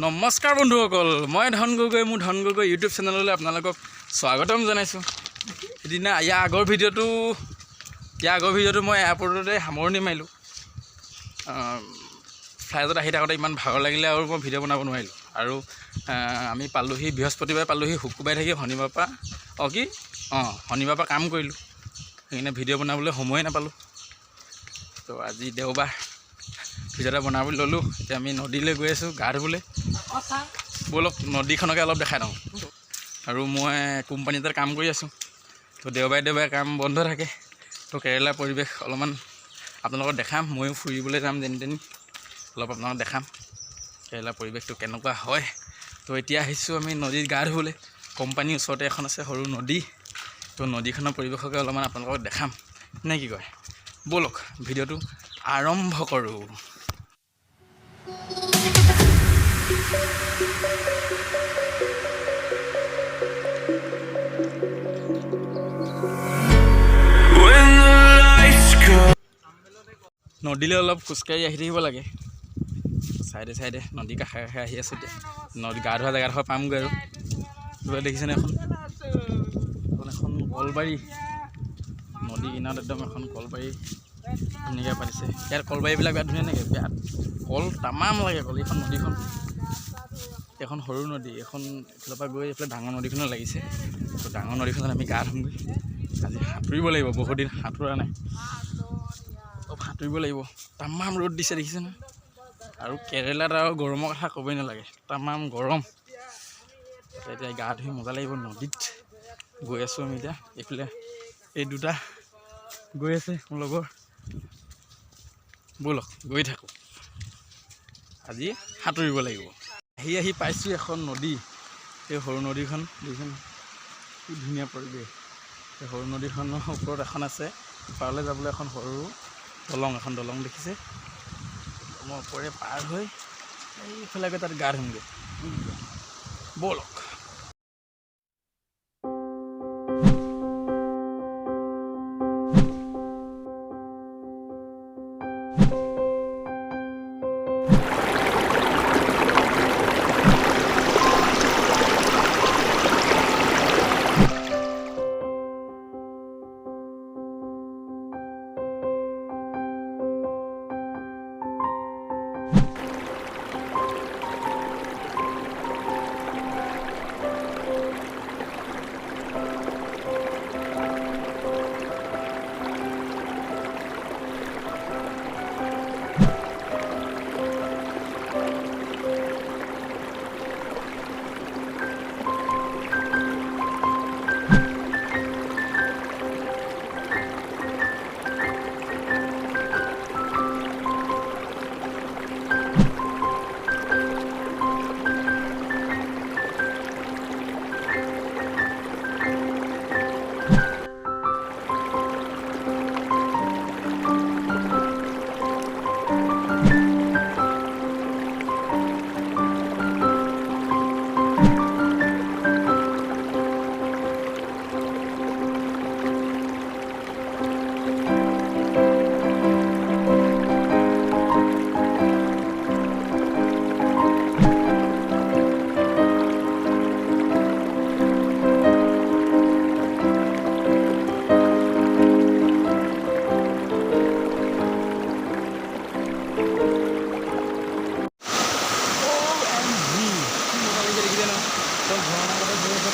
নমস্কাৰ বন্ধুসকল, মই ধন গগৈ, মোৰ ধন গগৈ ইউটিউব চেনেললৈ আপোনালোকক স্বাগতম জনাইছোঁ। সিদিনা ইয়াৰ আগৰ ভিডিঅ'টো মই এয়াৰপৰ্টতে সামৰণি মাৰিলোঁ। ফ্লাইটত আহি থাকোঁতে ইমান ভাগৰ লাগিলে আৰু মই ভিডিঅ' বনাব নোৱাৰিলোঁ। আৰু আমি পালোঁহি বৃহস্পতিবাৰে পালোঁহি, শুকুৰবাৰে থাকি শনিবাৰৰ পৰা কাম কৰিলোঁ। সেইকাৰণে ভিডিঅ' বনাবলৈ সময়ে নাপালোঁ। তো আজি দেওবাৰ ভিডিঅ' এটা বনাবলৈ ল'লোঁ। এতিয়া আমি নদীলৈ গৈ আছোঁ গা ধুবলৈ। ব'লক নদীখনকে অলপ দেখাই দিওঁ। আৰু মই কোম্পানী এটাত কাম কৰি আছোঁ। তো দেওবাৰে কাম বন্ধ থাকে। তো কেৰেলাৰ পৰিৱেশ অলপমান আপোনালোকক দেখাম। ময়ো ফুৰিবলৈ যাম যেনি তেনি, অলপ আপোনালোকক দেখাম কেৰেলাৰ পৰিৱেশটো কেনেকুৱা হয়। তো এতিয়া আহিছোঁ আমি নদীত গা ধুবলৈ। কোম্পানীৰ ওচৰতে এখন আছে সৰু নদী। তো নদীখনৰ পৰিৱেশকে অলপমান আপোনালোকক দেখাম নে কি কয়। ব'লক ভিডিঅ'টো আৰম্ভ কৰোঁ। নদীলৈ অলপ খোজকাঢ়ি আহি থাকিব লাগে। চাইডে নদী কাষে আহি আছোঁ। এতিয়া নদী গা ধোৱা জেগাডোখৰ পামগৈ আৰু কিবা দেখিছেনে এখন কলবাৰী। নদী কিনাৰত একদম এখন কলবাৰী ধুনীয়াকৈ পাতিছে। ইয়াত কলবাৰীবিলাক বিৰাট ধুনীয়া নেকি, বিৰাট কল তামাম লাগে কল। এইখন নদীখন এখন সৰু নদী, এখন এইফালৰ পৰা গৈ এইফালে ডাঙৰ নদীখনো লাগিছে। তো ডাঙৰ নদীখনত আমি গা ধুমগৈ। আজি সাঁতুৰিব লাগিব, বহুত দিন সাঁতোৰা নাই, অলপ সাঁতুৰিব লাগিব। তামাম ৰ'দ দিছে দেখিছেনে। আৰু কেৰেলাত আৰু গৰমৰ কথা ক'বই নালাগে, তামাম গৰম। এতিয়া গা ধুই মজা লাগিব। নদীত গৈ আছোঁ আমি এতিয়া। এইফালে এই দুটা গৈ আছে মোৰ লগৰ। ব'লক গৈ থাকোঁ, আজি সাঁতুৰিব লাগিব। আহি পাইছোঁ এখন নদী। এই সৰু নদীখন দেখিছেনে, কি ধুনীয়া পৰিৱেশ। এই সৰু নদীখনৰ ওপৰত এখন আছে, পাৰলৈ যাবলৈ এখন সৰু দলং দেখিছে। মই ওপৰে পাৰ হৈ এইফালে গৈ তাত গা ধুমগৈ। ব'লক।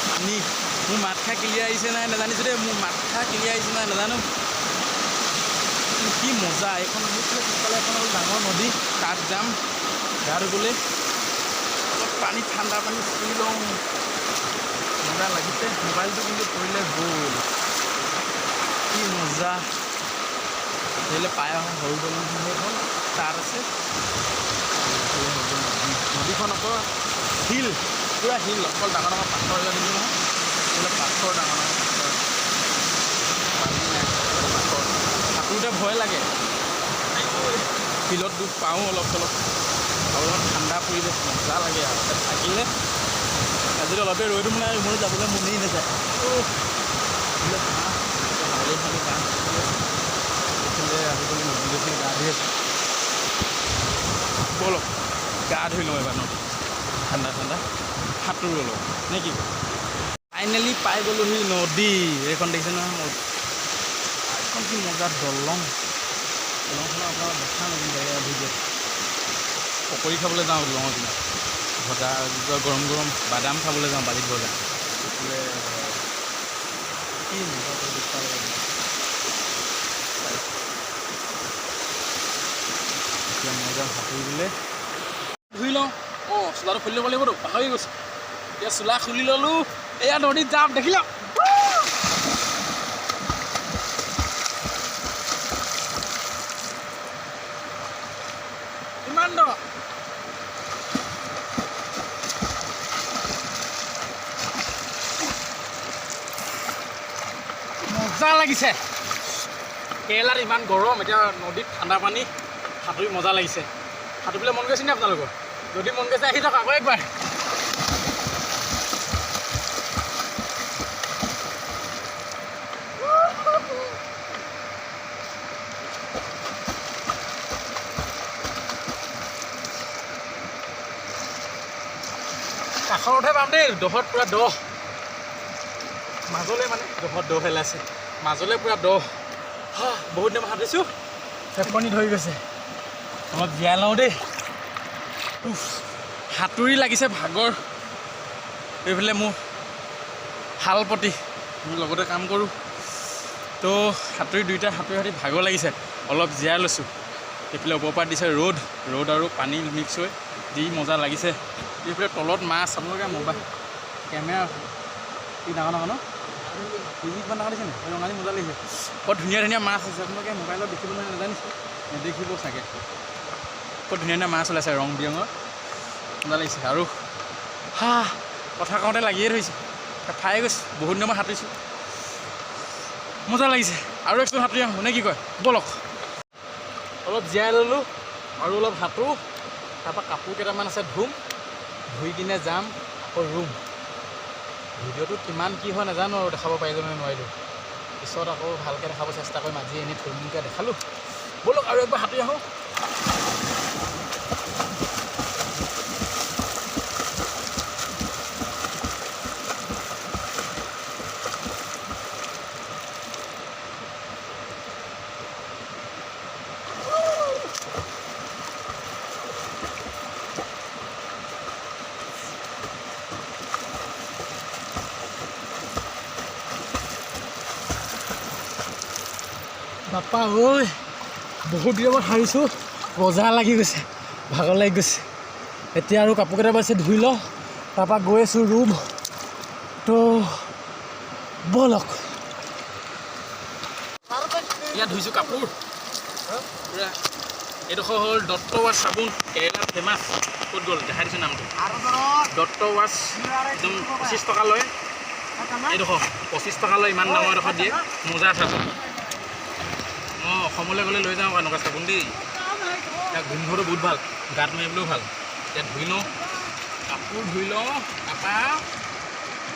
পানী মোৰ মাথা ক্লিয়াৰ আহিছে নাই নাজানিছোঁ দেই। মোৰ মাথা ক্লিয়াৰ আহিছে নাই নাজানো। কি মজা এইখন পিছফালে এখন অলপ ডাঙৰ নদী, তাত যাম গা ধুবলৈ। অলপ পানী ঠাণ্ডা পানী চুই লওঁ, মজা লাগিছে। মোবাইলটো কিন্তু পৰিলে গ'ল। কি মজা। সেইফালে পাই আহোঁ সৰু দলংখন সেইখন তাত আছে। নদীখন আকৌ শিল, পূৰা শিল, অকল ডাঙৰ পাথৰ দেখিছোঁ নহয়। এইবিলাক পাথৰ ডাঙৰ পাথৰ, সাঁতোৰোতে ভয় লাগে। শিলত দুখ পাওঁ অলপ চলপ। আৰু অলপ ঠাণ্ডা পৰিৱেশ মজা লাগে আৰু তাত থাকিলে। আজি অলপে ৰৈটো মানে ৰুমলৈ যাবলৈ মনেই নাযায়। আহিবলৈ নদী দেখি গা ধুই আছোঁ। ব'লক গা ধুই লওঁ এবাৰ নদী ঠাণ্ডা ঠাণ্ডা সাঁতোৰো লওঁ নে কি ফাইনেলি পাই গ'লোহি নদী এইখন দেখিছে নহয় এইখন কি মজা দলংখনৰ আপোনাৰ দেখা নতুন জেগা ভিডিঅ'ত পকৰি খাবলৈ যাওঁ দলঙৰ কিনা ভজা গৰম গৰম বাদাম খাবলৈ যাওঁ বালিত ভজা এইফালে কি মজা এতিয়া মই যাম সাঁতুৰিবলৈ ধুই লওঁ অঁ চোলাটো খুলি ল'ব লাগিবতো পাহৰি গৈছোঁ এতিয়া চোলা খুলি ল'লোঁ এয়া নদীত যাম দেখি লওঁ ইমান দ মজা লাগিছে কেৰেলাত ইমান গৰম এতিয়া নদীত ঠাণ্ডা পানী সাঁতুৰি মজা লাগিছে সাঁতুৰিবলৈ মন গৈছে নে আপোনালোকৰ যদি মন গৈছে আহি থাকক আকৌ একবাৰ কাষৰতহে পাম দেই দহত পূৰা দহ মাজলৈ মানে দহত দহ পেলাইছে মাজলৈ পূৰা দহ বহুত দিন সাঁতুৰিছোঁ ফেপনি ধৰি গৈছে অলপ জীয়াই লওঁ দেই সাঁতুৰি লাগিছে ভাগৰ এইফালে মোৰ শালপতি মোৰ লগতে কাম কৰোঁ তো সাঁতুৰি দুইটা সাঁতুৰি ভাগৰ লাগিছে অলপ জীয়াই লৈছোঁ এইফালে ওপৰৰ পৰা দিছে ৰ'দ আৰু পানী মিক্স হৈ যি মজা লাগিছে এইফালে তলত মাছ আপোনালোকে মোবাইল কেমেৰা কি ডাঙৰ ডাঙৰ ন কিমান ডাঙৰ দিছে নে ৰঙালী মজা লাগিছে বৰ ধুনীয়া ধুনীয়া মাছ আছে আপোনালোকে মোবাইলত দেখিবলৈ নাজানিছে নেদেখিব চাগে বৰ ধুনীয়া ধুনীয়া মাছ ওলাইছে ৰং বিৰঙৰ মজা লাগিছে আৰু কথা কওঁতে লাগিয়ে ধৰিছে খাই গৈছে বহুত দিনৰ মই সাঁতুৰিছোঁ মজা লাগিছে আৰু একদম সাঁতুৰি আহোঁ নে কি কয় ব'লক অলপ জীয়াই ল'লোঁ আৰু অলপ সাঁতোৰো তাৰপৰা কাপোৰ কেইটামান আছে ধুই কিনে যাম আকৌ ৰুম ভিডিঅ'টো কিমান কি হয় নাজানো আৰু দেখাব পাৰিলোঁ নে নোৱাৰিলোঁ পিছত আকৌ ভালকৈ দেখাব চেষ্টা কৰিম আজি এনেই থুলমুলকৈ দেখালোঁ ব'লক আৰু একবাৰ সাঁতুৰি আহোঁ বাপা ঐ বহুত দিনৰ মই সাৰিছোঁ মজা লাগি গৈছে ভাগৰ লাগি গৈছে এতিয়া আৰু কাপোৰ কেইটা পাইছে ধুই লওঁ তাৰপৰা গৈ আছোঁ ৰুম তো ব'লক ইয়াত ধুইছোঁ কাপোৰ পুৰা এইডোখৰ হ'ল দত্ত ৱাছ চাবোন কেৰেলাত ফেমাছ ক'ত গ'ল দেখাই দিছোঁ নামটো দত্ত ৱাছ একদম 25 টকা লয় এইডোখৰ 25 টকা লয় ইমান দামৰ এডোখৰ দিয়ে মজা চাবোন অঁ অসমলৈ গ'লে লৈ যাওঁ এনেকুৱা চাবোন দেই ইয়াৰ গোন্ধটো বহুত ভাল গাত মাৰিবলৈও ভাল এতিয়া ধুই লওঁ কাপোৰ ধুই লওঁ তাৰপৰা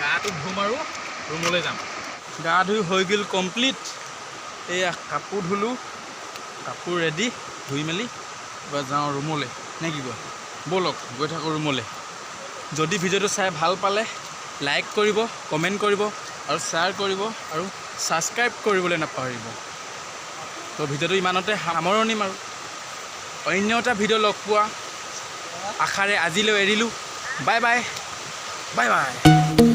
গাটো ধুম আৰু ৰুমলৈ যাম গা ধুই হৈ গ'ল কমপ্লিট এয়া কাপোৰ ধুলোঁ কাপোৰ ৰেডি ধুই মেলি এবাৰ যাওঁ ৰুমলৈ নে কি কয় ব'লক গৈ থাকোঁ ৰুমলৈ যদি ভিডিঅ'টো চাই ভাল পালে লাইক কৰিব কমেণ্ট কৰিব আৰু শ্বেয়াৰ কৰিব আৰু ছাবস্ক্ৰাইব কৰিবলৈ নাপাহৰিব তো ভিডিঅ'টো ইমানতে সামৰণি মাৰোঁ অন্য এটা ভিডিঅ' লগ পোৱা আশাৰে আজিলৈ এৰিলোঁ বাই বাই বাই বাই